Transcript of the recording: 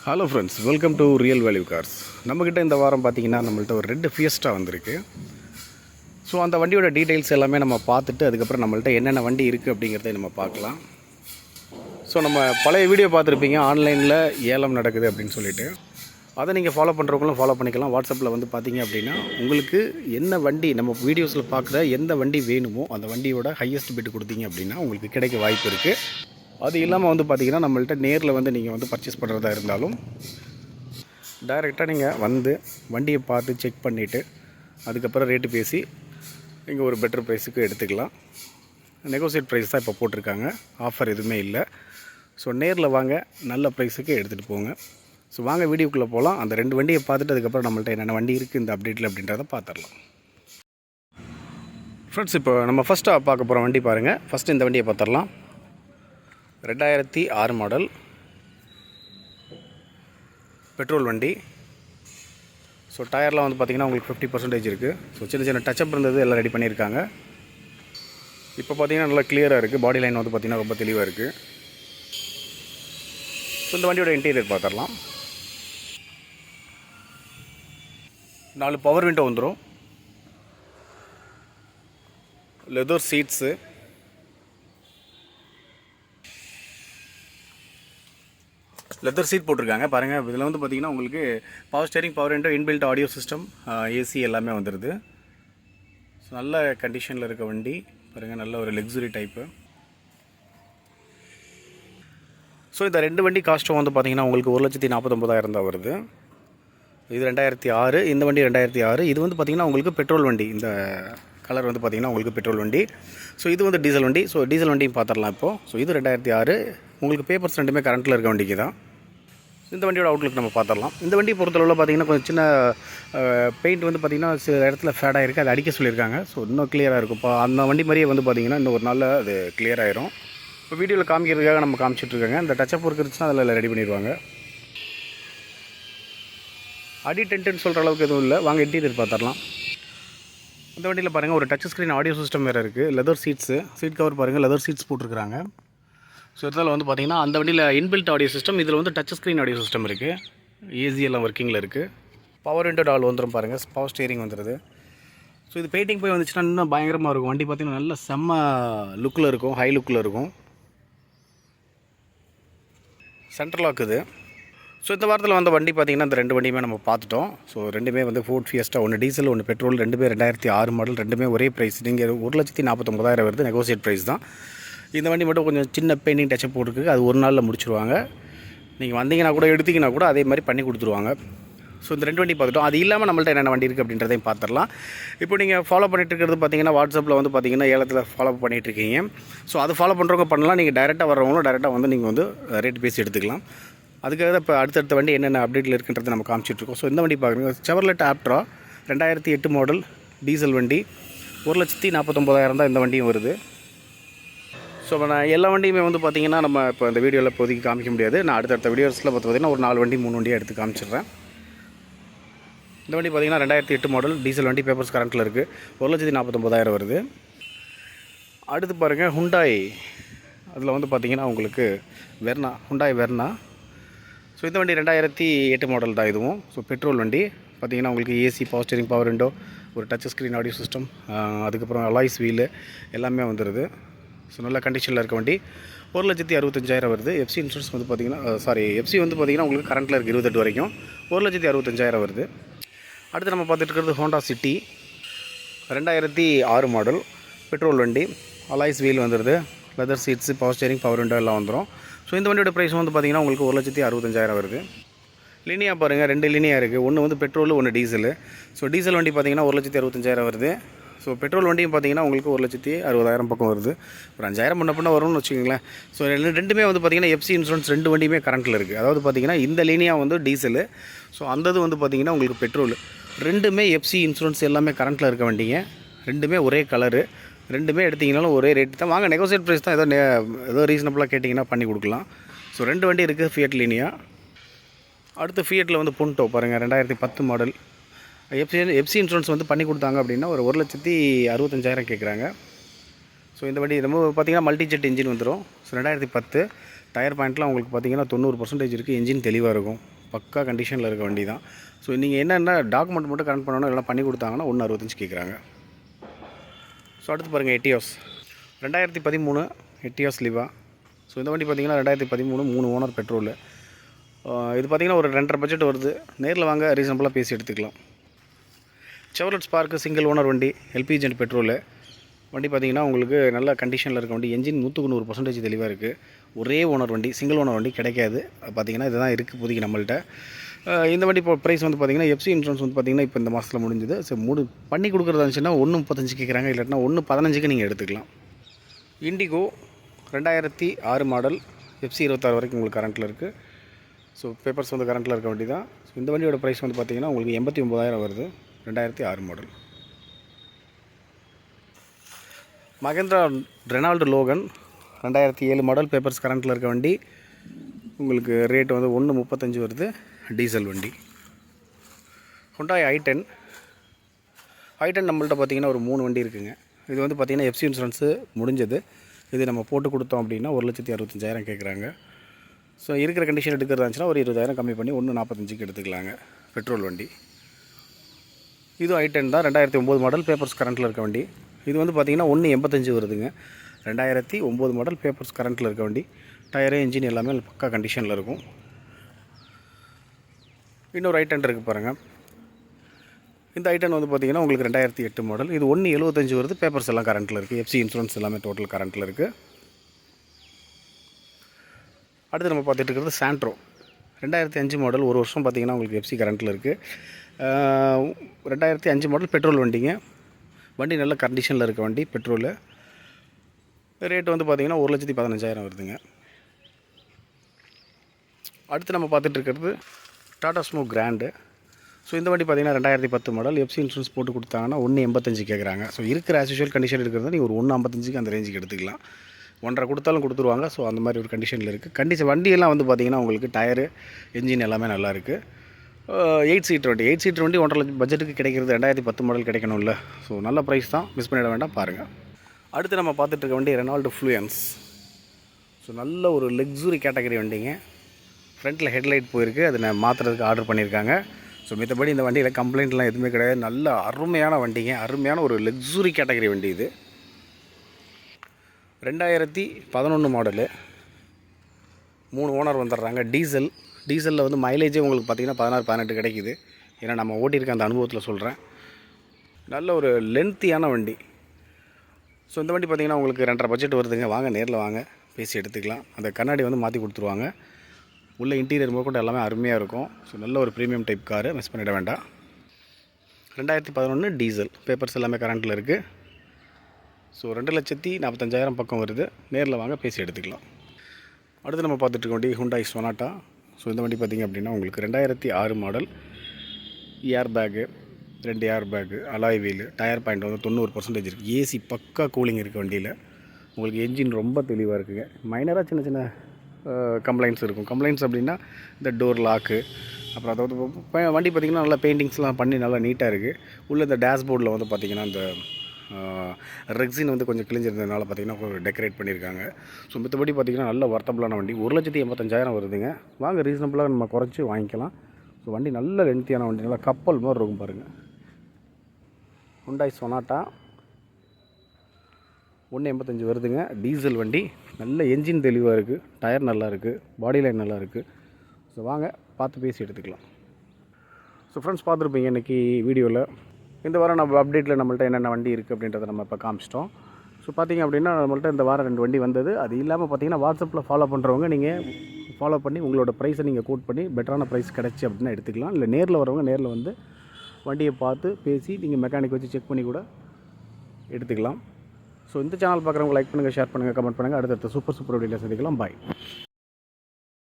Hello friends, welcome to real value cars. நம்மக்கிட்ட இந்த வாரம் பார்த்திங்கன்னா நம்மள்ட்ட ஒரு ரெட் ஃபியஸ்டா வந்திருக்கு. ஸோ அந்த வண்டியோட டீட்டெயில்ஸ் எல்லாமே நம்ம பார்த்துட்டு அதுக்கப்புறம் நம்மள்ட்ட என்னென்ன வண்டி இருக்குது அப்படிங்கிறத நம்ம பார்க்கலாம். ஸோ நம்ம பழைய வீடியோ பார்த்துருப்பீங்க, ஆன்லைனில் ஏலம் நடக்குது அப்படின்னு சொல்லிட்டு. அதை நீங்கள் ஃபாலோ பண்ணுறவங்களும் ஃபாலோ பண்ணிக்கலாம். வாட்ஸ்அப்பில் வந்து பார்த்திங்க அப்படின்னா உங்களுக்கு என்ன வண்டி நம்ம வீடியோஸில் பார்க்குற எந்த வண்டி வேணுமோ அந்த வண்டியோட ஹையஸ்ட் பிட் கொடுத்தீங்க அப்படின்னா உங்களுக்கு கிடைக்க வாய்ப்பு இருக்குது. அது இல்லாமல் வந்து பார்த்திங்கன்னா நம்மள்ட்ட நேரில் வந்து நீங்கள் வந்து பர்ச்சேஸ் பண்ணுறதா இருந்தாலும் டைரெக்டாக நீங்கள் வந்து வண்டியை பார்த்து செக் பண்ணிவிட்டு அதுக்கப்புறம் ரேட்டு பேசி நீங்கள் ஒரு பெட்டர் ப்ரைஸுக்கு எடுத்துக்கலாம். நெகோசியேட் ப்ரைஸ் தான் இப்போ போட்டிருக்காங்க, ஆஃபர் எதுவுமே இல்லை. ஸோ நேரில் வாங்க, நல்ல ப்ரைஸுக்கு எடுத்துகிட்டு போங்க. ஸோ வாங்க வீடியோக்குள்ளே போகலாம். அந்த ரெண்டு வண்டியை பார்த்துட்டு அதுக்கப்புறம் நம்மள்ட்ட என்னென்ன வண்டி இருக்குது இந்த அப்டேட்டில் அப்படின்றத பார்த்துடலாம். ஃப்ரெண்ட்ஸ், இப்போ நம்ம ஃபஸ்ட்டாக பார்க்க போகிற வண்டி பாருங்கள். ஃபஸ்ட்டு இந்த வண்டியை பார்த்துடலாம். 2006 மாடல் பெட்ரோல் வண்டி. ஸோ டயர்லாம் வந்து பார்த்திங்கன்னா உங்களுக்கு 50% இருக்குது. ஸோ சின்ன சின்ன டச்சப் இருந்தது, எல்லாம் ரெடி பண்ணியிருக்காங்க. இப்போ பார்த்திங்கன்னா நல்லா கிளியராக இருக்குது. பாடி லைன் வந்து பார்த்திங்கன்னா ரொம்ப தெளிவாக இருக்குது. ஸோ இந்த வண்டியோட இன்டீரியர் பார்த்துடலாம். 4 பவர் விண்டோ வந்துடும். லெதர் சீட்ஸு, லெதர் சீட் போட்டிருக்காங்க பாருங்கள். இதில் வந்து பார்த்திங்கன்னா உங்களுக்கு power steering, power window, inbuilt audio system, AC எல்லாமே வந்துடுது. ஸோ நல்ல கண்டிஷனில் இருக்க வண்டி பாருங்கள், நல்ல ஒரு லக்ஸுரி டைப்பு. ஸோ இந்த ரெண்டு வண்டி காஸ்ட்டும் வந்து பார்த்திங்கன்னா உங்களுக்கு 1,49,000 தான் வருது. இது 2006, இந்த வண்டி 2006. இது வந்து பார்த்திங்கன்னா உங்களுக்கு பெட்ரோல் வண்டி. இந்த கலர் வந்து பார்த்திங்கன்னா உங்களுக்கு பெட்ரோல் வண்டி. ஸோ இது வந்து டீசல் வண்டி. ஸோ டீசல் வண்டியும் பார்த்துடலாம் இப்போது. ஸோ இது 2006. உங்களுக்கு பேப்பர்ஸ் ரெண்டுமே கரண்ட்டில் இருக்க வண்டிக்கு தான். இந்த வண்டியோட அவுட்லுக் நம்ம பார்த்துடலாம். இந்த வண்டி பொறுத்தளவில் பார்த்திங்கன்னா கொஞ்சம் சின்ன பெயிண்ட் வந்து பார்த்திங்கன்னா சில இடத்துல ஃபேடாக இருக்குது, அதை அடிக்க சொல்லியிருக்காங்க. ஸோ இன்னும் கிளியராக இருக்கும். இப்போ அந்த வண்டி மாதிரியே வந்து பார்த்திங்கன்னா இன்னும் ஒரு நாளில் அது கிளியர் ஆயிரும். இப்போ வீடியோவில் காமிக்கிறதுக்காக நம்ம காமிச்சிட்ருக்காங்க. இந்த டச்சப் ஒர்க் இருந்துச்சுன்னா அதில் ரெடி பண்ணிடுவாங்க. அடி டென்ட்டுன்னு சொல்கிற அளவுக்கு எதுவும் இல்லை. வாங்க இன்டீரியர் பார்த்துடலாம். இந்த வண்டியில் பாருங்கள் ஒரு டச் ஸ்க்ரீன் ஆடியோ சிஸ்டம் வேறு இருக்குது. லெதர் சீட்ஸு, சீட் கவர் பாருங்கள், லெதர் சீட்ஸ் போட்டிருக்கிறாங்க. ஸோ இதில் வந்து பார்த்திங்கன்னா அந்த வண்டியில் இன்பில்ட் ஆடியோ சிஸ்டம், இதில் வந்து டச் ஸ்க்ரீன் ஆடியோ சிஸ்டம் இருக்குது. ஏசி எல்லாம் ஒர்க்கிங்கில் இருக்குது. பவர் விண்டோ டால் வந்துடும் பாருங்கள், பவர் ஸ்டேரிங் வந்துடுது. ஸோ இது பெயிண்டிங் போய் வந்துச்சுன்னா இன்னும் பயங்கரமாக இருக்கும். வண்டி பார்த்திங்கன்னா நல்ல செம்ம லுக்கில் இருக்கும், ஹை லுக்கில் இருக்கும். சென்ட்ரல் லாக் இது. ஸோ இந்த வாரத்தில் வந்த வண்டி பார்த்திங்கன்னா இந்த ரெண்டு வண்டியுமே நம்ம பார்த்துட்டோம். ஸோ ரெண்டுமே வந்து ஃபோர்ட் ஃபியஸ்டா, ஒன்று டீசல் ஒன்று பெட்ரோல், ரெண்டுமே 2006 மாடல், ரெண்டுமே ஒரே ப்ரைஸ். நீங்கள் 1,49,000 வருது, நெகோசியேட் ப்ரைஸ் தான். இந்த வண்டி மட்டும் கொஞ்சம் சின்ன பெயிண்டிங் டச்சப் போட்டுருக்கு, அது ஒரு நாளில் முடிச்சுருவாங்க. நீங்கள் வந்தீங்கன்னா கூட எடுத்திங்கன்னா கூட அதே மாதிரி பண்ணி கொடுத்துருவாங்க. ஸோ இந்த ரெண்டு வண்டி பார்த்துட்டோம். அது இல்லாமல் நம்மள்ட்ட என்னென்ன வண்டி இருக்குது அப்படின்றதையும் பார்த்துடலாம். இப்போ நீங்கள் ஃபாலோ பண்ணிட்டு இருக்கிறது பார்த்திங்கன்னா வாட்ஸ்அப்பில் வந்து பார்த்திங்கன்னா ஏலத்தில் ஃபாலோ பண்ணிகிட்ருக்கீங்க. ஸோ அது ஃபாலோ பண்ணுறவங்க பண்ணலாம். நீங்கள் டேரெக்டாக வர்றவங்களும் டேரெக்டாக வந்து நீங்கள் வந்து ரேட் பேசி எடுத்துக்கலாம். அதுக்காக தான் இப்போ அடுத்தடுத்த வண்டி என்னென்ன அப்டேட்டில் இருக்குன்றதை நம்ம காமிச்சிட்ருக்கோம். ஸோ இந்த வண்டி பார்க்குறீங்க, செவர்லெட் ஆப்ட்ரா 2008 மாடல் டீசல் வண்டி. 1,49,000 தான் இந்த வண்டியும் வருது. ஸோ நான் எல்லா வண்டியுமே வந்து பார்த்திங்கன்னா நம்ம இப்போ இந்த வீடியோவில் இப்போதைக்கு காமிக்க முடியாது. நான் அடுத்தடுத்த வீடியோஸில் பார்த்திங்கன்னா ஒரு 4 வண்டி 3 வண்டியாக எடுத்து காமிச்சிடுறேன். இந்த வண்டி பார்த்திங்கன்னா 2008 மாடல் டீசல் வண்டி, பேப்பர்ஸ் கரண்ட்டில் இருக்குது. 1,49,000 வருது. அடுத்து பாருங்கள் ஹுண்டாய். அதில் வந்து பார்த்திங்கன்னா உங்களுக்கு வெர்னா, ஹுண்டாய் வெர்னா. ஸோ இந்த வண்டி 2008 மாடல் தான் இதுவும். ஸோ பெட்ரோல் வண்டி பார்த்திங்கன்னா உங்களுக்கு AC, power steering, power window, ஒரு டச் ஸ்க்ரீன் ஆடியோ சிஸ்டம், அதுக்கப்புறம் அலாய்ஸ் வீலு எல்லாமே வந்துடுது. ஸோ நல்ல கண்டிஷனில் இருக்க வண்டி. 1,65,000 வருது. எஃப்சி இன்சூரன்ஸ் வந்து பார்த்திங்கன்னா எஃப்சி வந்து பார்த்திங்கன்னா உங்களுக்கு கரண்ட்டில் இருக்குது 28 வரைக்கும். 1,65,000 வருது. அடுத்து நம்ம பார்த்துட்டு இருக்கிறது ஹோண்டா சிட்டி 2006 மாடல் பெட்ரோல் வண்டி. அலாய்ஸ் வீல் வந்துடுது, leather seats, power steering, power window எல்லாம் வந்துடும். ஸோ இந்த வண்டியோட ப்ரைஸ் வந்து பார்த்திங்கன்னா உங்களுக்கு 1,65,000 வருது. லினியா பாருங்கள், 2 லினியா இருக்குது. ஒன்று வந்து பெட்ரோல், ஒன்று டீசலு. ஸோ டீசல் வண்டி பார்த்திங்கன்னா 1,65,000 வருது. ஸோ பெட்ரோல் வண்டியும் பார்த்திங்கன்னா உங்களுக்கு 1,60,000 பக்கம் வருது. ஒரு 5,000 முன்ன பின்ன வரும்னு வச்சுக்கோங்களேன். ஸோ ரெண்டுமே வந்து பார்த்திங்கன்னா எஃப்சி இன்சூரன்ஸ், ரெண்டு வண்டியுமே கரண்ட்டில் இருக்குது. அதாவது பார்த்திங்கன்னா இந்த லினியா வந்து டீசலு, ஸோ அந்தது வந்து பார்த்திங்கன்னா உங்களுக்கு பெட்ரோல். ரெண்டுமே எஃப்சி இன்சூரன்ஸ் எல்லாமே கரண்ட்டில் இருக்க வண்டிங்க. ரெண்டுமே ஒரே கலரு, ரெண்டுமே எடுத்திங்கனாலும் ஒரே ரேட்டு தான். வாங்க நெகோசியேட் ப்ரைஸ் தான். ஏதோ ரீசனபுளாக கேட்டிங்கன்னா பண்ணி கொடுக்கலாம். ஸோ ரெண்டு வண்டி இருக்குது ஃபியட் லினியா. அடுத்து ஃபியட்டில் வந்து புண்டோ பாருங்கள், 2010 மாடல். எஃப்சி இன்சூரன்ஸ் வந்து பண்ணி கொடுத்தாங்க அப்படின்னா ஒரு 1,65,000 கேட்குறாங்க. ஸோ இந்த வண்டி நம்ம பார்த்திங்கன்னா மல்டி ஜெட் இன்ஜின் வந்துடும். ஸோ 2010 டயர் பாயிண்ட்லாம் உங்களுக்கு பார்த்தீங்கன்னா 90% இருக்குது. என்ஜின் தெளிவாக இருக்கும். பக்கா கண்டிஷனில் இருக்க வண்டி தான். ஸோ நீங்கள் என்னென்ன டாக்குமெண்ட் மட்டும் கரெக்ட் பண்ணணும், எல்லாம் பண்ணி கொடுத்தாங்கன்னா 1.65 கேட்குறாங்க. ஸோ அடுத்து பாருங்கள் எட்டியோஸ் 2013 எட்டியோஸ் லிவா. ஸோ இந்த வண்டி பார்த்திங்கன்னா 2013 3 ஓனர் பெட்ரோலு. இது பார்த்திங்கன்னா ஒரு 2.5 பட்ஜெட் வருது. நேரில் வாங்க ரீசனபுளாக பேசி எடுத்துக்கலாம். செவர்லெட் ஸ்பார்க்கு சிங்கிள் ஓனர் வண்டி, எல்பிஜி அண்ட் பெட்ரோலு வண்டி பார்த்திங்கன்னா உங்களுக்கு நல்ல கண்டிஷனில் இருக்க வண்டி. என்ஜின் 100% தெளிவாக இருக்குது. ஒரே ஓனர் வண்டி, சிங்கிள் ஓனர் வண்டி கிடைக்காது. பார்த்திங்கன்னா இதுதான் இருக்குது இப்போதைக்கு நம்மள்ட்ட. இந்த வண்டி இப்போ ப்ரைஸ் வந்து பார்த்திங்கன்னா எஃப்சி இன்சூரன்ஸ் வந்து பார்த்திங்கன்னா இப்போ இந்த மாதத்தில் முடிஞ்சுது. ஸோ பண்ணி கொடுக்குறதா இருந்துச்சுன்னா 1.35 கேட்குறாங்க, இல்லாட்டினா 1.15 நீங்கள் எடுத்துக்கலாம். இண்டிகோ 2006 மாடல், எஃப்சி 26 வரைக்கும் உங்களுக்கு கரண்ட்டில் இருக்குது. ஸோ பேப்பர்ஸ் வந்து கரண்ட்டில் இருக்க வண்டி தான். ஸோ இந்த வண்டியோட ப்ரைஸ் வந்து பார்த்திங்கன்னா உங்களுக்கு 89,000 வருது. 2006 model. Mahindra Renault Logan 2007 model, papers கரண்ட்டில் இருக்க வண்டி. உங்களுக்கு ரேட் வந்து 1.35 வருது. டீசல் வண்டி. ஹுண்டாய் i10 நம்மள்ட்ட பார்த்திங்கன்னா ஒரு 3 வண்டி இருக்குதுங்க. இது வந்து பார்த்திங்கன்னா எஃப்சி இன்சூரன்ஸு முடிஞ்சது. இது நம்ம போட்டு கொடுத்தோம் அப்படின்னா 1,65,000 கேட்குறாங்க. ஸோ இருக்கிற கண்டிஷன் எடுக்கிறதா இருந்துச்சுன்னா ஒரு 20,000 கம்மி பண்ணி 1.45 எடுத்துக்கலாங்க. பெட்ரோல் வண்டி. இது i10 தான். 2009 மாடல், பேப்பர்ஸ் கரண்ட்டில் இருக்க வண்டி. இது வந்து பார்த்திங்கன்னா 1.85 வருதுங்க. 2009 மாடல், பேப்பர்ஸ் கரண்ட்டில் இருக்க வண்டி. டயரு, என்ஜின் எல்லாமே பக்கா கண்டிஷனில் இருக்கும். இன்னொரு i10 இருக்குது பாருங்கள். இந்த i10 வந்து பார்த்திங்கன்னா உங்களுக்கு 2008 மாடல். இது 1.75 வருது. பேப்பர்ஸ் எல்லாம் கரண்ட்டில் இருக்குது. எஃப்சி இன்சூரன்ஸ் எல்லாமே டோட்டல் கரண்ட்டில் இருக்குது. அடுத்து நம்ம பார்த்துட்டு இருக்கிறது சாண்ட்ரோ 2005 மாடல். ஒரு வருஷம் பார்த்திங்கன்னா உங்களுக்கு எஃப்சி கரண்ட்டில் இருக்குது. 2005 மாடல், பெட்ரோல் வண்டிங்க. வண்டி நல்ல கண்டிஷனில் இருக்க வண்டி, பெட்ரோலு. ரேட் வந்து பார்த்திங்கன்னா 1,15,000 வருதுங்க. அடுத்து நம்ம பார்த்துட்டு இருக்கிறது டாடா ஸ்மோ கிராண்டு. ஸோ இந்த வண்டி பார்த்திங்கன்னா 2010 மாடல், எஃப்சி இன்சூரன்ஸ் போட்டு கொடுத்தாங்கன்னா 1.85 கேட்குறாங்க. ஸோ இருக்கிற ஆஸ்யூஷுவல் கண்டிஷன் இருக்கிறது நீங்கள் ஒரு 1.55 அந்த ரேஞ்சுக்கு எடுத்துக்கலாம். 1.5 கொடுத்தாலும் கொடுத்துருவாங்க. ஸோ அந்த மாதிரி ஒரு கண்டிஷனில் இருக்குது. வண்டியெல்லாம் வந்து பார்த்திங்கன்னா உங்களுக்கு டயரு, என்ஜின் எல்லாமே நல்லாயிருக்கு. 8 சீட்டர் வண்டி. 8 சீட்டர் வண்டி 1.5 பட்ஜெட்டுக்கு கிடைக்கிறது. 2010 மாடல் கிடைக்கணும்ல. ஸோ நல்ல ப்ரைஸ் தான், மிஸ் பண்ணிட வேண்டாம், பாருங்கள். அடுத்து நம்ம பார்த்துட்டு இருக்க வண்டி ரெனால்டு ஃப்ளூயன்ஸ். ஸோ நல்ல ஒரு லக்ஸுரி கேட்டகரி வண்டிங்க. ஃப்ரண்ட்டில் ஹெட்லைட் போயிருக்கு, அதை நான் மாற்றுறதுக்கு ஆர்டர் பண்ணியிருக்காங்க. ஸோ மித்தபடி இந்த வண்டியில் கம்ப்ளைண்ட்லாம் எதுவுமே கிடையாது. நல்ல அருமையான வண்டிங்க, அருமையான ஒரு லக்ஸுரி கேட்டகரி வண்டி இது. 2011 மாடலு, 3 ஓனர் வந்துடுறாங்க. டீசலில் வந்து மைலேஜே உங்களுக்கு பார்த்திங்கன்னா 16-18 கிடைக்குது. ஏன்னா நம்ம ஓட்டியிருக்க அந்த அனுபவத்தில் சொல்கிறேன். நல்ல ஒரு லென்த்தியான வண்டி. ஸோ இந்த வண்டி பார்த்திங்கன்னா உங்களுக்கு 2.5 பட்ஜெட் வருதுங்க. வாங்க நேரில் வாங்க, பேசி எடுத்துக்கலாம். அந்த கண்ணாடி வந்து மாற்றி கொடுத்துருவாங்க. உள்ள இன்டீரியர் முதற்கொண்டு எல்லாமே அருமையாக இருக்கும். ஸோ நல்ல ஒரு ப்ரீமியம் டைப் காரு, மிஸ் பண்ணிட வேண்டாம். 2011 டீசல், பேப்பர்ஸ் எல்லாமே கரண்ட்டில் இருக்குது. ஸோ 2,45,000 பக்கம் வருது. நேரில் வாங்க, பேசி எடுத்துக்கலாம். அடுத்து நம்ம பார்த்துட்டு இருக்க வண்டி ஹுண்டாய் சொனாட்டா. ஸோ இந்த வண்டி பார்த்திங்க அப்படின்னா உங்களுக்கு 2006 model, air bag, 2 air bag, alloy wheel, tyre point வந்து 90% இருக்குது. ஏசி பக்கா கூலிங் இருக்குது வண்டியில். உங்களுக்கு என்ஜின் ரொம்ப தெளிவாக இருக்குங்க. மைனராக சின்ன சின்ன கம்ப்ளைண்ட்ஸ் இருக்கும். கம்ப்ளைண்ட்ஸ் அப்படின்னா இந்த டோர் லாக்கு, அப்புறம் அதாவது வண்டி பார்த்திங்கன்னா நல்லா பெயிண்டிங்ஸ்லாம் பண்ணி நல்லா நீட்டாக இருக்குது. உள்ளே இந்த டேஷ்போர்டில் வந்து பார்த்திங்கன்னா இந்த ரெக்ஸின் வந்து கொஞ்சம் கிழிஞ்சிருந்ததுனால பார்த்திங்கன்னா டெக்கரேட் பண்ணியிருக்காங்க. ஸோ மற்றபடி பார்த்திங்கன்னா நல்ல வர்த்தபிளான வண்டி. 1,85,000 வருதுங்க. வாங்க ரீசனபுளாக நம்ம குறைச்சி வாங்கிக்கலாம். ஸோ வண்டி நல்ல லென்த்தியான வண்டி, நல்லா கப்பல் மாதிரி இருக்கும் பாருங்கள். ஹுண்டாய் சொனாட்டா 1.85 வருதுங்க. டீசல் வண்டி, நல்ல என்ஜின் தெளிவாக இருக்குது, டயர் நல்லா இருக்குது, பாடி லைன் நல்லா இருக்குது. ஸோ வாங்க பார்த்து பேசி எடுத்துக்கலாம். ஸோ ஃப்ரெண்ட்ஸ், பார்த்துருப்பீங்க இன்றைக்கி வீடியோவில். இந்த வாரம் நம்ம அப்டேட்டில் நம்மள்ட்ட என்னென்ன வண்டி இருக்குது அப்படின்றத நம்ம இப்போ காமிச்சிட்டோம். ஸோ பார்த்திங்க அப்படின்னா நம்மள்ட்ட இந்த வாரம் 2 வண்டி வந்தது. அது இல்லாமல் பார்த்திங்கன்னா வாட்ஸ்அப்பில் ஃபாலோ பண்ணுறவங்க நீங்கள் ஃபாலோ பண்ணி உங்களோட ப்ரைஸை நீங்கள் கோட் பண்ணி பெட்டரான ப்ரைஸ் கிடச்சி அப்படின்னா எடுத்துக்கலாம். இல்லை நேரில் வரவங்க நேரில் வந்து வண்டியை பார்த்து பேசி நீங்கள் மெக்கானிக் வச்சு செக் பண்ணி கூட எடுத்துக்கலாம். ஸோ இந்த சேனல் பார்க்குறவங்க லைக் பண்ணுங்கள், ஷேர் பண்ணுங்கள், கமெண்ட் பண்ணுங்கள். அடுத்தடுத்த சூப்பர் வீடியோவில் சந்திக்கலாம். பாய்.